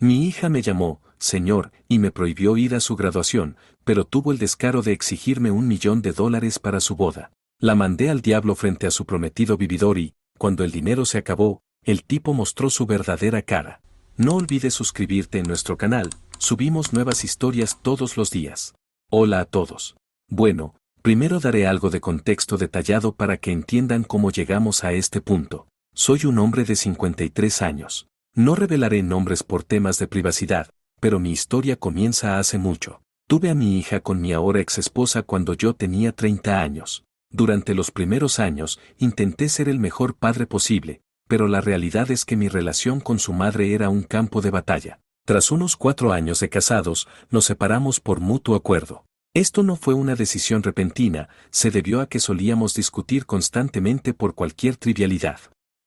Mi hija me llamó, señor, y me prohibió ir a su graduación, pero tuvo el descaro de exigirme $1.000.000 para su boda. La mandé al diablo frente a su prometido vividor y, cuando el dinero se acabó, el tipo mostró su verdadera cara. No olvides suscribirte en nuestro canal, subimos nuevas historias todos los días. Hola a todos. Bueno, primero daré algo de contexto detallado para que entiendan cómo llegamos a este punto. Soy un hombre de 53 años. No revelaré nombres por temas de privacidad, pero mi historia comienza hace mucho. Tuve a mi hija con mi ahora ex esposa cuando yo tenía 30 años. Durante los primeros años, intenté ser el mejor padre posible, pero la realidad es que mi relación con su madre era un campo de batalla. Tras unos 4 años de casados, nos separamos por mutuo acuerdo. Esto no fue una decisión repentina, se debió a que solíamos discutir constantemente por cualquier trivialidad.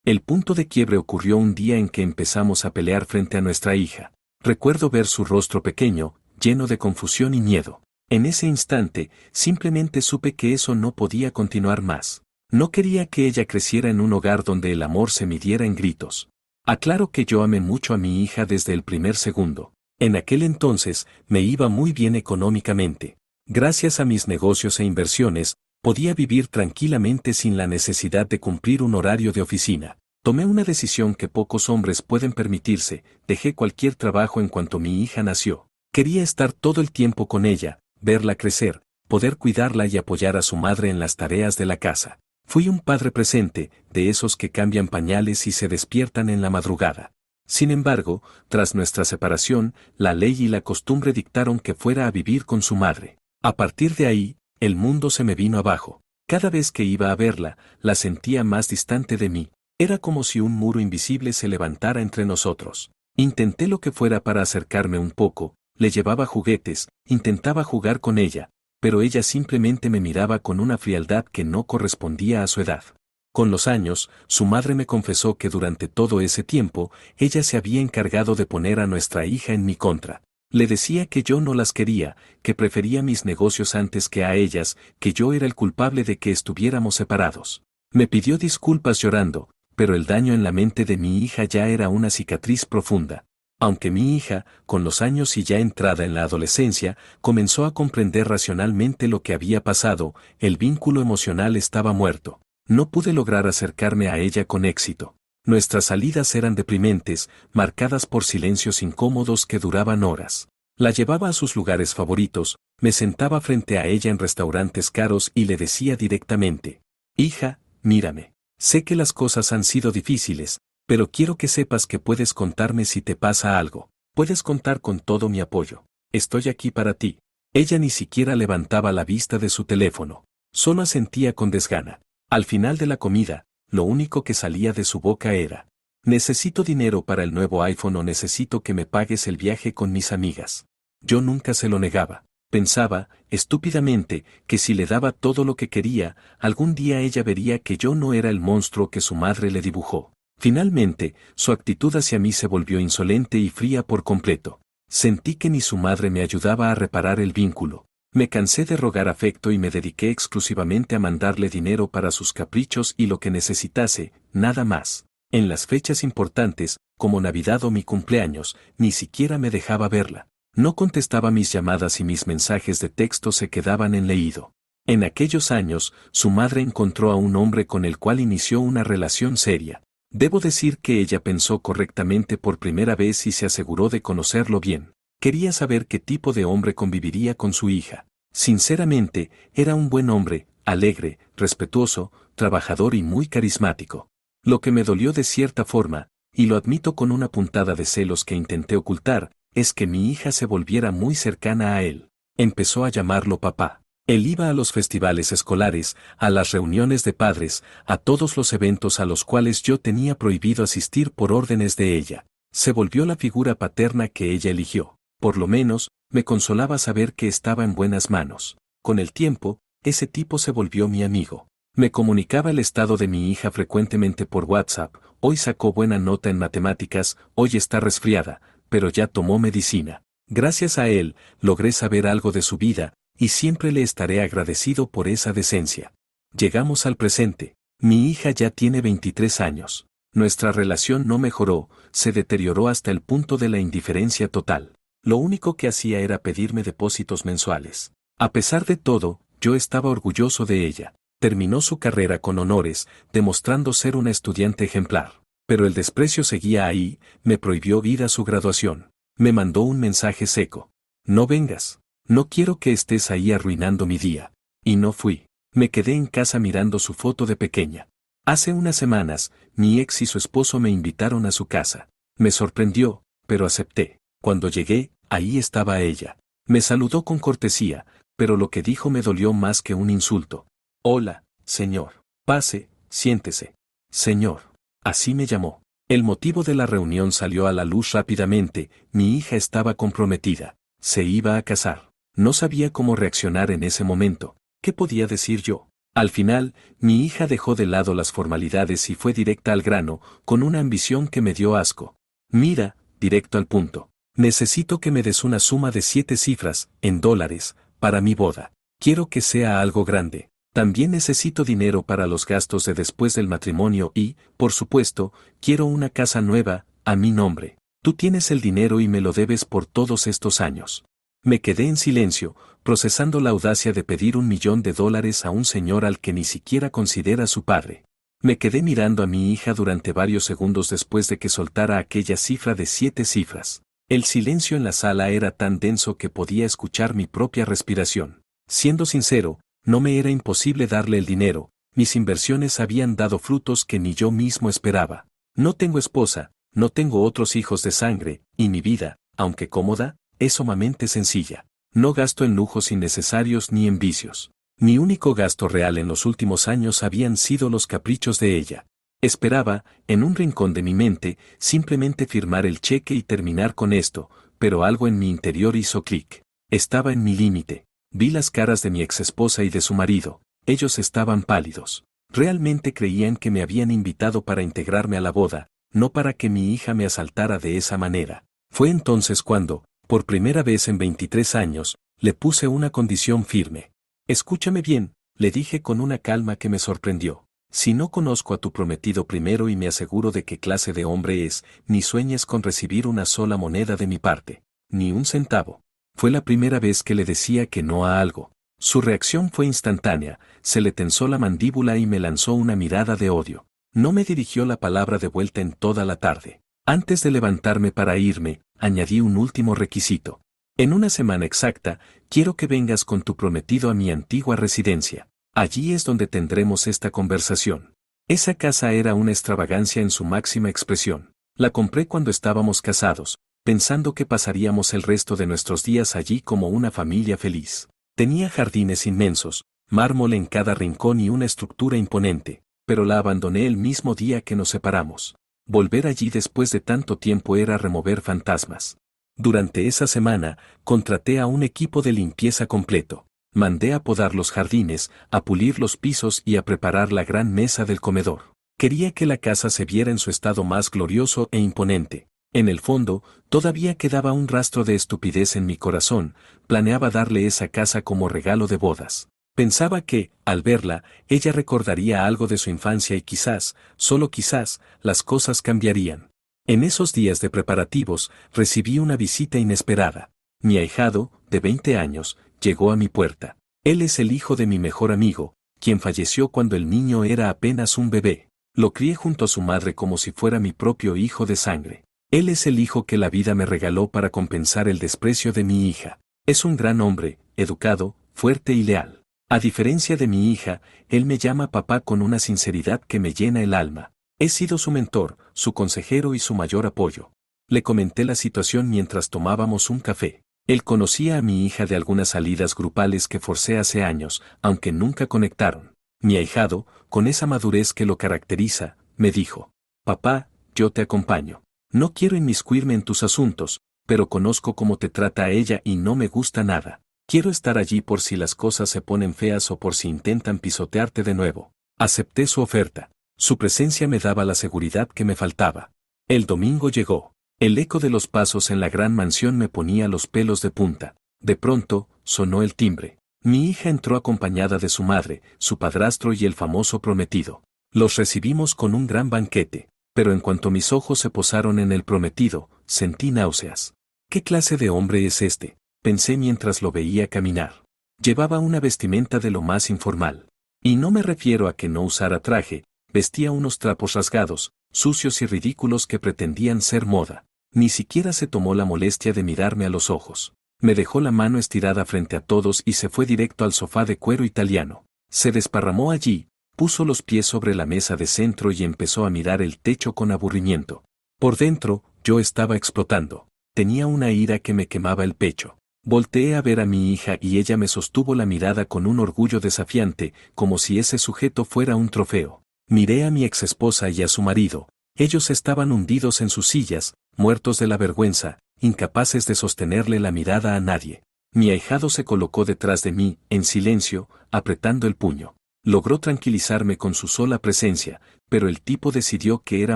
El punto de quiebre ocurrió un día en que empezamos a pelear frente a nuestra hija. Recuerdo ver su rostro pequeño, lleno de confusión y miedo. En ese instante, simplemente supe que eso no podía continuar más. No quería que ella creciera en un hogar donde el amor se midiera en gritos. Aclaro que yo amé mucho a mi hija desde el primer segundo. En aquel entonces, me iba muy bien económicamente. Gracias a mis negocios e inversiones, podía vivir tranquilamente sin la necesidad de cumplir un horario de oficina. Tomé una decisión que pocos hombres pueden permitirse, dejé cualquier trabajo en cuanto mi hija nació. Quería estar todo el tiempo con ella, verla crecer, poder cuidarla y apoyar a su madre en las tareas de la casa. Fui un padre presente, de esos que cambian pañales y se despiertan en la madrugada. Sin embargo, tras nuestra separación, la ley y la costumbre dictaron que fuera a vivir con su madre. A partir de ahí, el mundo se me vino abajo. Cada vez que iba a verla, la sentía más distante de mí. Era como si un muro invisible se levantara entre nosotros. Intenté lo que fuera para acercarme un poco, le llevaba juguetes, intentaba jugar con ella, pero ella simplemente me miraba con una frialdad que no correspondía a su edad. Con los años, su madre me confesó que durante todo ese tiempo, ella se había encargado de poner a nuestra hija en mi contra. Le decía que yo no las quería, que prefería mis negocios antes que a ellas, que yo era el culpable de que estuviéramos separados. Me pidió disculpas llorando, pero el daño en la mente de mi hija ya era una cicatriz profunda. Aunque mi hija, con los años y ya entrada en la adolescencia, comenzó a comprender racionalmente lo que había pasado, el vínculo emocional estaba muerto. No pude lograr acercarme a ella con éxito. Nuestras salidas eran deprimentes, marcadas por silencios incómodos que duraban horas. La llevaba a sus lugares favoritos, me sentaba frente a ella en restaurantes caros y le decía directamente: hija, mírame. Sé que las cosas han sido difíciles, pero quiero que sepas que puedes contarme si te pasa algo. Puedes contar con todo mi apoyo. Estoy aquí para ti. Ella ni siquiera levantaba la vista de su teléfono. Solo asentía con desgana. Al final de la comida, lo único que salía de su boca era: necesito dinero para el nuevo iPhone o necesito que me pagues el viaje con mis amigas. Yo nunca se lo negaba. Pensaba, estúpidamente, que si le daba todo lo que quería, algún día ella vería que yo no era el monstruo que su madre le dibujó. Finalmente, su actitud hacia mí se volvió insolente y fría por completo. Sentí que ni su madre me ayudaba a reparar el vínculo. Me cansé de rogar afecto y me dediqué exclusivamente a mandarle dinero para sus caprichos y lo que necesitase, nada más. En las fechas importantes, como Navidad o mi cumpleaños, ni siquiera me dejaba verla. No contestaba mis llamadas y mis mensajes de texto se quedaban en leído. En aquellos años, su madre encontró a un hombre con el cual inició una relación seria. Debo decir que ella pensó correctamente por primera vez y se aseguró de conocerlo bien. Quería saber qué tipo de hombre conviviría con su hija. Sinceramente, era un buen hombre, alegre, respetuoso, trabajador y muy carismático. Lo que me dolió de cierta forma, y lo admito con una puntada de celos que intenté ocultar, es que mi hija se volviera muy cercana a él. Empezó a llamarlo papá. Él iba a los festivales escolares, a las reuniones de padres, a todos los eventos a los cuales yo tenía prohibido asistir por órdenes de ella. Se volvió la figura paterna que ella eligió. Por lo menos, me consolaba saber que estaba en buenas manos. Con el tiempo, ese tipo se volvió mi amigo. Me comunicaba el estado de mi hija frecuentemente por WhatsApp: hoy sacó buena nota en matemáticas, hoy está resfriada, pero ya tomó medicina. Gracias a él, logré saber algo de su vida, y siempre le estaré agradecido por esa decencia. Llegamos al presente. Mi hija ya tiene 23 años. Nuestra relación no mejoró, se deterioró hasta el punto de la indiferencia total. Lo único que hacía era pedirme depósitos mensuales. A pesar de todo, yo estaba orgulloso de ella. Terminó su carrera con honores, demostrando ser una estudiante ejemplar. Pero el desprecio seguía ahí, me prohibió ir a su graduación. Me mandó un mensaje seco. No vengas. No quiero que estés ahí arruinando mi día. Y no fui. Me quedé en casa mirando su foto de pequeña. Hace unas semanas, mi ex y su esposo me invitaron a su casa. Me sorprendió, pero acepté. Cuando llegué, ahí estaba ella. Me saludó con cortesía, pero lo que dijo me dolió más que un insulto. Hola, señor. Pase, siéntese. Señor. Así me llamó. El motivo de la reunión salió a la luz rápidamente, mi hija estaba comprometida. Se iba a casar. No sabía cómo reaccionar en ese momento. ¿Qué podía decir yo? Al final, mi hija dejó de lado las formalidades y fue directa al grano, con una ambición que me dio asco. Mira, directo al punto. Necesito que me des una suma de 7 cifras, en dólares, para mi boda. Quiero que sea algo grande. También necesito dinero para los gastos de después del matrimonio y, por supuesto, quiero una casa nueva, a mi nombre. Tú tienes el dinero y me lo debes por todos estos años. Me quedé en silencio, procesando la audacia de pedir $1.000.000 a un señor al que ni siquiera considera su padre. Me quedé mirando a mi hija durante varios segundos después de que soltara aquella cifra de 7 cifras. El silencio en la sala era tan denso que podía escuchar mi propia respiración. Siendo sincero, no me era imposible darle el dinero, mis inversiones habían dado frutos que ni yo mismo esperaba. No tengo esposa, no tengo otros hijos de sangre, y mi vida, aunque cómoda, es sumamente sencilla. No gasto en lujos innecesarios ni en vicios. Mi único gasto real en los últimos años habían sido los caprichos de ella. Esperaba, en un rincón de mi mente, simplemente firmar el cheque y terminar con esto, pero algo en mi interior hizo clic. Estaba en mi límite. Vi las caras de mi exesposa y de su marido. Ellos estaban pálidos. Realmente creían que me habían invitado para integrarme a la boda, no para que mi hija me asaltara de esa manera. Fue entonces cuando, por primera vez en 23 años, le puse una condición firme. Escúchame bien, le dije con una calma que me sorprendió. Si no conozco a tu prometido primero y me aseguro de qué clase de hombre es, ni sueñes con recibir una sola moneda de mi parte, ni un centavo. Fue la primera vez que le decía que no a algo. Su reacción fue instantánea, se le tensó la mandíbula y me lanzó una mirada de odio. No me dirigió la palabra de vuelta en toda la tarde. Antes de levantarme para irme, añadí un último requisito. En una semana exacta, quiero que vengas con tu prometido a mi antigua residencia. Allí es donde tendremos esta conversación. Esa casa era una extravagancia en su máxima expresión. La compré cuando estábamos casados, pensando que pasaríamos el resto de nuestros días allí como una familia feliz. Tenía jardines inmensos, mármol en cada rincón y una estructura imponente, pero la abandoné el mismo día que nos separamos. Volver allí después de tanto tiempo era remover fantasmas. Durante esa semana, contraté a un equipo de limpieza completo. Mandé a podar los jardines, a pulir los pisos y a preparar la gran mesa del comedor. Quería que la casa se viera en su estado más glorioso e imponente. En el fondo, todavía quedaba un rastro de estupidez en mi corazón, planeaba darle esa casa como regalo de bodas. Pensaba que, al verla, ella recordaría algo de su infancia y quizás, solo quizás, las cosas cambiarían. En esos días de preparativos, recibí una visita inesperada. Mi ahijado, de 20 años, llegó a mi puerta. Él es el hijo de mi mejor amigo, quien falleció cuando el niño era apenas un bebé. Lo crié junto a su madre como si fuera mi propio hijo de sangre. Él es el hijo que la vida me regaló para compensar el desprecio de mi hija. Es un gran hombre, educado, fuerte y leal. A diferencia de mi hija, él me llama papá con una sinceridad que me llena el alma. He sido su mentor, su consejero y su mayor apoyo. Le comenté la situación mientras tomábamos un café. Él conocía a mi hija de algunas salidas grupales que forcé hace años, aunque nunca conectaron. Mi ahijado, con esa madurez que lo caracteriza, me dijo: papá, yo te acompaño. No quiero inmiscuirme en tus asuntos, pero conozco cómo te trata a ella y no me gusta nada. Quiero estar allí por si las cosas se ponen feas o por si intentan pisotearte de nuevo. Acepté su oferta. Su presencia me daba la seguridad que me faltaba. El domingo llegó. El eco de los pasos en la gran mansión me ponía los pelos de punta. De pronto, sonó el timbre. Mi hija entró acompañada de su madre, su padrastro y el famoso prometido. Los recibimos con un gran banquete. Pero en cuanto mis ojos se posaron en el prometido, sentí náuseas. ¿Qué clase de hombre es este?, pensé mientras lo veía caminar. Llevaba una vestimenta de lo más informal. Y no me refiero a que no usara traje, vestía unos trapos rasgados, sucios y ridículos que pretendían ser moda. Ni siquiera se tomó la molestia de mirarme a los ojos. Me dejó la mano estirada frente a todos y se fue directo al sofá de cuero italiano. Se desparramó allí, puso los pies sobre la mesa de centro y empezó a mirar el techo con aburrimiento. Por dentro, yo estaba explotando. Tenía una ira que me quemaba el pecho. Volteé a ver a mi hija y ella me sostuvo la mirada con un orgullo desafiante, como si ese sujeto fuera un trofeo. Miré a mi exesposa y a su marido. Ellos estaban hundidos en sus sillas, muertos de la vergüenza, incapaces de sostenerle la mirada a nadie. Mi ahijado se colocó detrás de mí, en silencio, apretando el puño. Logró tranquilizarme con su sola presencia, pero el tipo decidió que era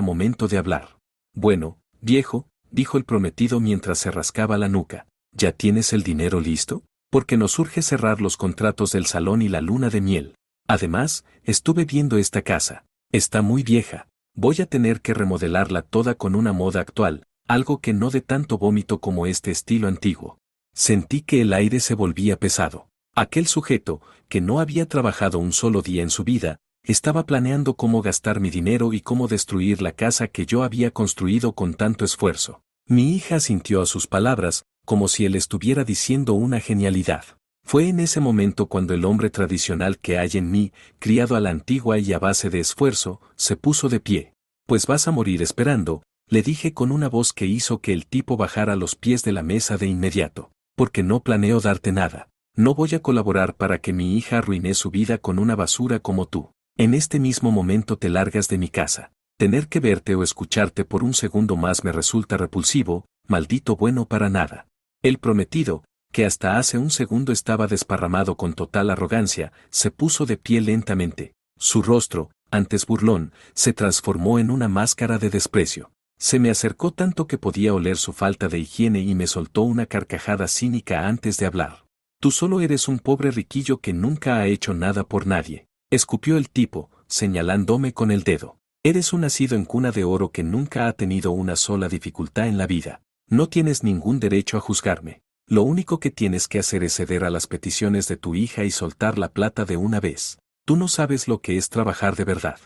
momento de hablar. Bueno, viejo, dijo el prometido mientras se rascaba la nuca. ¿Ya tienes el dinero listo? Porque nos urge cerrar los contratos del salón y la luna de miel. Además, estuve viendo esta casa. Está muy vieja. Voy a tener que remodelarla toda con una moda actual, algo que no dé tanto vómito como este estilo antiguo. Sentí que el aire se volvía pesado. Aquel sujeto, que no había trabajado un solo día en su vida, estaba planeando cómo gastar mi dinero y cómo destruir la casa que yo había construido con tanto esfuerzo. Mi hija asintió a sus palabras, como si él estuviera diciendo una genialidad. Fue en ese momento cuando el hombre tradicional que hay en mí, criado a la antigua y a base de esfuerzo, se puso de pie. Pues vas a morir esperando, le dije con una voz que hizo que el tipo bajara a los pies de la mesa de inmediato. Porque no planeo darte nada. No voy a colaborar para que mi hija arruine su vida con una basura como tú. En este mismo momento te largas de mi casa. Tener que verte o escucharte por un segundo más me resulta repulsivo, maldito bueno para nada. El prometido, que hasta hace un segundo estaba desparramado con total arrogancia, se puso de pie lentamente. Su rostro, antes burlón, se transformó en una máscara de desprecio. Se me acercó tanto que podía oler su falta de higiene y me soltó una carcajada cínica antes de hablar. Tú solo eres un pobre riquillo que nunca ha hecho nada por nadie. Escupió el tipo, señalándome con el dedo. Eres un nacido en cuna de oro que nunca ha tenido una sola dificultad en la vida. No tienes ningún derecho a juzgarme. Lo único que tienes que hacer es ceder a las peticiones de tu hija y soltar la plata de una vez. Tú no sabes lo que es trabajar de verdad.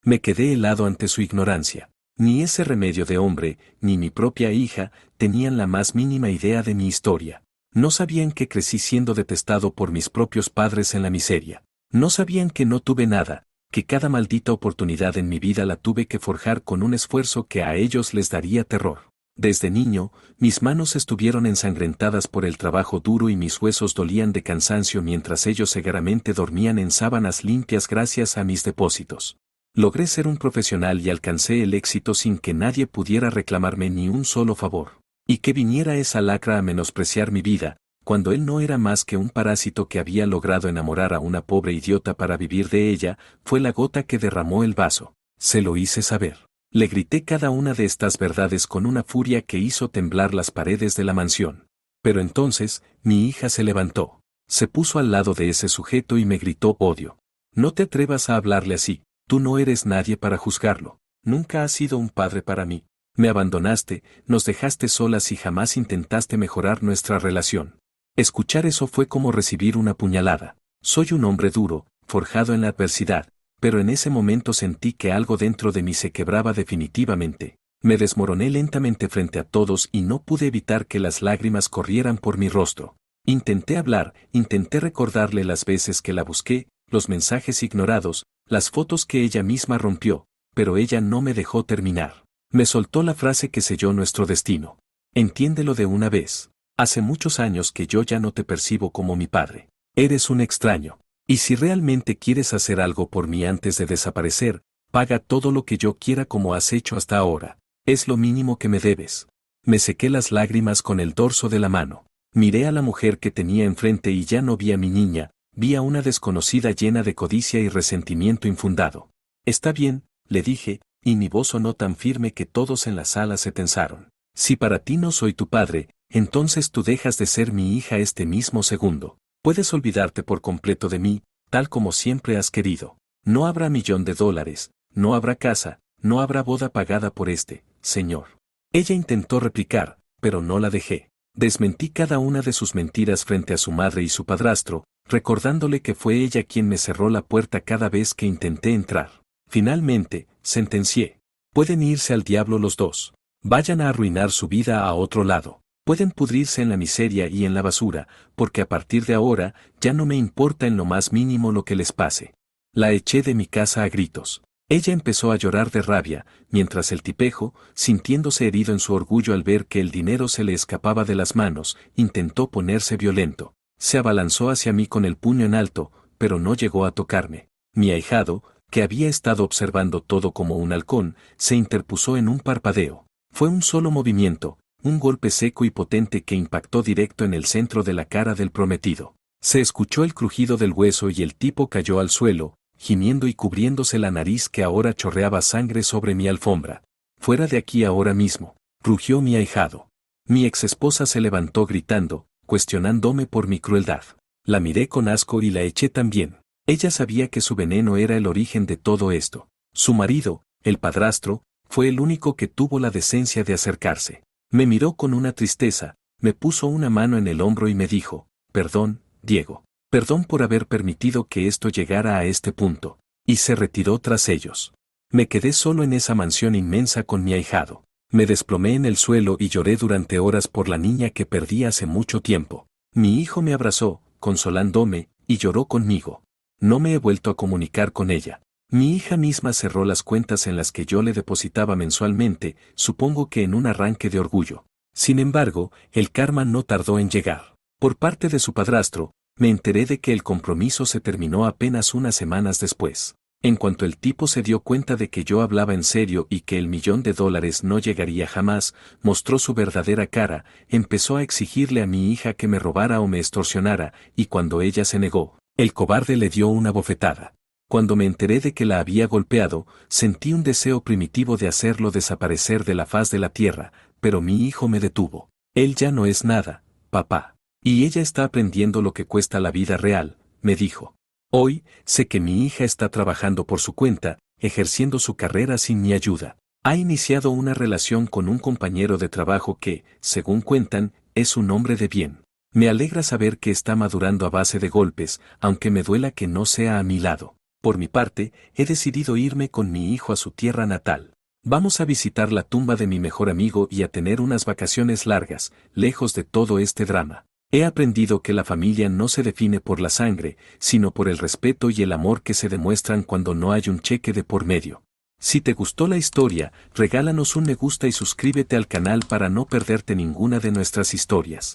Me quedé helado ante su ignorancia. Ni ese remedio de hombre, ni mi propia hija, tenían la más mínima idea de mi historia. No sabían que crecí siendo detestado por mis propios padres en la miseria. No sabían que no tuve nada, que cada maldita oportunidad en mi vida la tuve que forjar con un esfuerzo que a ellos les daría terror. Desde niño, mis manos estuvieron ensangrentadas por el trabajo duro y mis huesos dolían de cansancio mientras ellos cegaramente dormían en sábanas limpias gracias a mis depósitos. Logré ser un profesional y alcancé el éxito sin que nadie pudiera reclamarme ni un solo favor. Y que viniera esa lacra a menospreciar mi vida, cuando él no era más que un parásito que había logrado enamorar a una pobre idiota para vivir de ella, fue la gota que derramó el vaso. Se lo hice saber. Le grité cada una de estas verdades con una furia que hizo temblar las paredes de la mansión. Pero entonces, mi hija se levantó. Se puso al lado de ese sujeto y me gritó odio. No te atrevas a hablarle así, tú no eres nadie para juzgarlo. Nunca has sido un padre para mí. Me abandonaste, nos dejaste solas y jamás intentaste mejorar nuestra relación. Escuchar eso fue como recibir una puñalada. Soy un hombre duro, forjado en la adversidad, pero en ese momento sentí que algo dentro de mí se quebraba definitivamente. Me desmoroné lentamente frente a todos y no pude evitar que las lágrimas corrieran por mi rostro. Intenté hablar, intenté recordarle las veces que la busqué, los mensajes ignorados, las fotos que ella misma rompió, pero ella no me dejó terminar. Me soltó la frase que selló nuestro destino. Entiéndelo de una vez. Hace muchos años que yo ya no te percibo como mi padre. Eres un extraño. Y si realmente quieres hacer algo por mí antes de desaparecer, paga todo lo que yo quiera como has hecho hasta ahora. Es lo mínimo que me debes. Me sequé las lágrimas con el dorso de la mano. Miré a la mujer que tenía enfrente y ya no vi a mi niña, vi a una desconocida llena de codicia y resentimiento infundado. Está bien, le dije, y mi voz sonó tan firme que todos en la sala se tensaron. Si para ti no soy tu padre, entonces tú dejas de ser mi hija este mismo segundo. Puedes olvidarte por completo de mí, tal como siempre has querido. No habrá $1.000.000, no habrá casa, no habrá boda pagada por este, señor. Ella intentó replicar, pero no la dejé. Desmentí cada una de sus mentiras frente a su madre y su padrastro, recordándole que fue ella quien me cerró la puerta cada vez que intenté entrar. Finalmente, sentencié. Pueden irse al diablo los dos. Vayan a arruinar su vida a otro lado. Pueden pudrirse en la miseria y en la basura, porque a partir de ahora ya no me importa en lo más mínimo lo que les pase. La eché de mi casa a gritos. Ella empezó a llorar de rabia, mientras el tipejo, sintiéndose herido en su orgullo al ver que el dinero se le escapaba de las manos, intentó ponerse violento. Se abalanzó hacia mí con el puño en alto, pero no llegó a tocarme. Mi ahijado, que había estado observando todo como un halcón, se interpuso en un parpadeo. Fue un solo movimiento, un golpe seco y potente que impactó directo en el centro de la cara del prometido. Se escuchó el crujido del hueso y el tipo cayó al suelo, gimiendo y cubriéndose la nariz que ahora chorreaba sangre sobre mi alfombra. Fuera de aquí ahora mismo, rugió mi ahijado. Mi exesposa se levantó gritando, cuestionándome por mi crueldad. La miré con asco y la eché también. Ella sabía que su veneno era el origen de todo esto. Su marido, el padrastro, fue el único que tuvo la decencia de acercarse. Me miró con una tristeza, me puso una mano en el hombro y me dijo, «Perdón, Diego. Perdón por haber permitido que esto llegara a este punto», y se retiró tras ellos. Me quedé solo en esa mansión inmensa con mi ahijado. Me desplomé en el suelo y lloré durante horas por la niña que perdí hace mucho tiempo. Mi hijo me abrazó, consolándome, y lloró conmigo. No me he vuelto a comunicar con ella. Mi hija misma cerró las cuentas en las que yo le depositaba mensualmente, supongo que en un arranque de orgullo. Sin embargo, el karma no tardó en llegar. Por parte de su padrastro, me enteré de que el compromiso se terminó apenas unas semanas después. En cuanto el tipo se dio cuenta de que yo hablaba en serio y que el $1.000.000 no llegaría jamás, mostró su verdadera cara, empezó a exigirle a mi hija que me robara o me extorsionara, y cuando ella se negó, el cobarde le dio una bofetada. Cuando me enteré de que la había golpeado, sentí un deseo primitivo de hacerlo desaparecer de la faz de la tierra, pero mi hijo me detuvo. Él ya no es nada, papá. Y ella está aprendiendo lo que cuesta la vida real, me dijo. Hoy, sé que mi hija está trabajando por su cuenta, ejerciendo su carrera sin mi ayuda. Ha iniciado una relación con un compañero de trabajo que, según cuentan, es un hombre de bien. Me alegra saber que está madurando a base de golpes, aunque me duela que no sea a mi lado. Por mi parte, he decidido irme con mi hijo a su tierra natal. Vamos a visitar la tumba de mi mejor amigo y a tener unas vacaciones largas, lejos de todo este drama. He aprendido que la familia no se define por la sangre, sino por el respeto y el amor que se demuestran cuando no hay un cheque de por medio. Si te gustó la historia, regálanos un me gusta y suscríbete al canal para no perderte ninguna de nuestras historias.